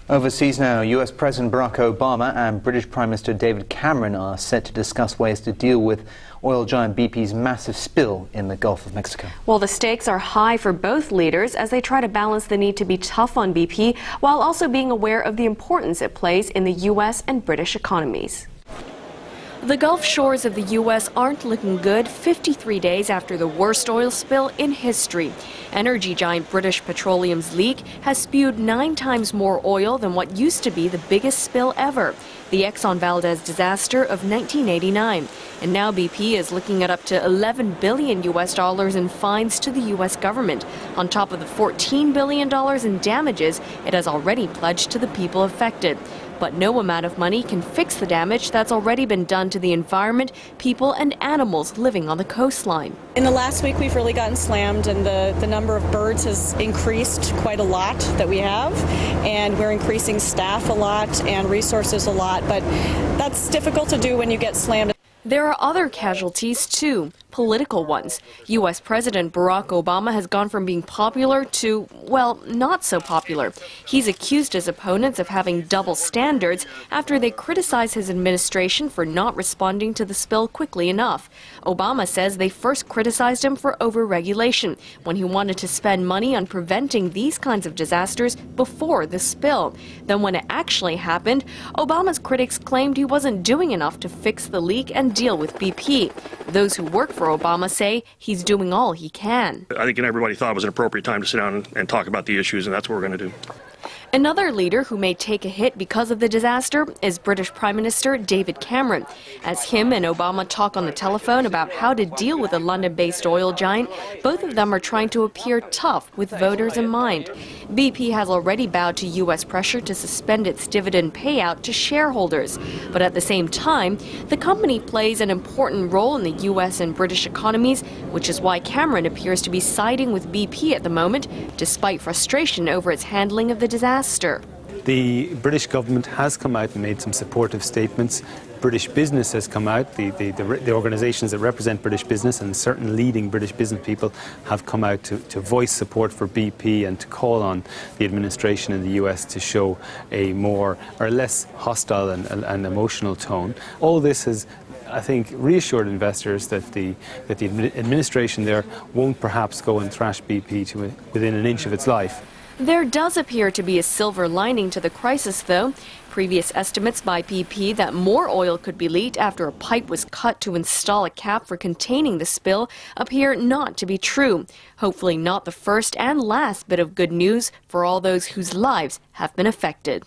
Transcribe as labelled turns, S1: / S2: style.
S1: Overseas now, US President Barack Obama and British Prime Minister David Cameron are set to discuss ways to deal with oil giant BP's massive spill in the Gulf of Mexico.
S2: Well, the stakes are high for both leaders as they try to balance the need to be tough on BP while also being aware of the importance it plays in the US and British economies. The Gulf shores of the U.S. aren't looking good 53 days after the worst oil spill in history. Energy giant British Petroleum's leak has spewed 9 times more oil than what used to be the biggest spill ever, the Exxon Valdez disaster of 1989. And now BP is looking at up to $11 billion in fines to the U.S. government, on top of the $14 billion in damages it has already pledged to the people affected. But no amount of money can fix the damage that's already been done to the environment, people and animals living on the coastline.
S3: In the last week we've really gotten slammed, and the number of birds has increased quite a lot that we have, and we're increasing staff a lot and resources a lot, but that's difficult to do when you get slammed.
S2: There are other casualties too, political ones. U.S. President Barack Obama has gone from being popular to, well, not so popular. He's accused his opponents of having double standards after they criticize his administration for not responding to the spill quickly enough. Obama says they first criticized him for overregulation when he wanted to spend money on preventing these kinds of disasters before the spill. Then when it actually happened, Obama's critics claimed he wasn't doing enough to fix the leak and deal with BP. Those who work for Obama say he's doing all he can.
S4: I think everybody thought it was an appropriate time to sit down and talk about the issues, and that's what we're going to do.
S2: Another leader who may take a hit because of the disaster is British Prime Minister David Cameron. As him and Obama talk on the telephone about how to deal with a London-based oil giant, both of them are trying to appear tough with voters in mind. BP has already bowed to U.S. pressure to suspend its dividend payout to shareholders. But at the same time, the company plays an important role in the U.S. and British economies, which is why Cameron appears to be siding with BP at the moment, despite frustration over its handling of the disaster.
S5: The British government has come out and made some supportive statements. British business has come out, the organisations that represent British business and certain leading British business people have come out to voice support for BP and to call on the administration in the US to show a more or less hostile and emotional tone. All this has, I think, reassured investors that the administration there won't perhaps go and thrash BP to within an inch of its life.
S2: There does appear to be a silver lining to the crisis, though. Previous estimates by BP that more oil could be leaked after a pipe was cut to install a cap for containing the spill appear not to be true. Hopefully not the first and last bit of good news for all those whose lives have been affected.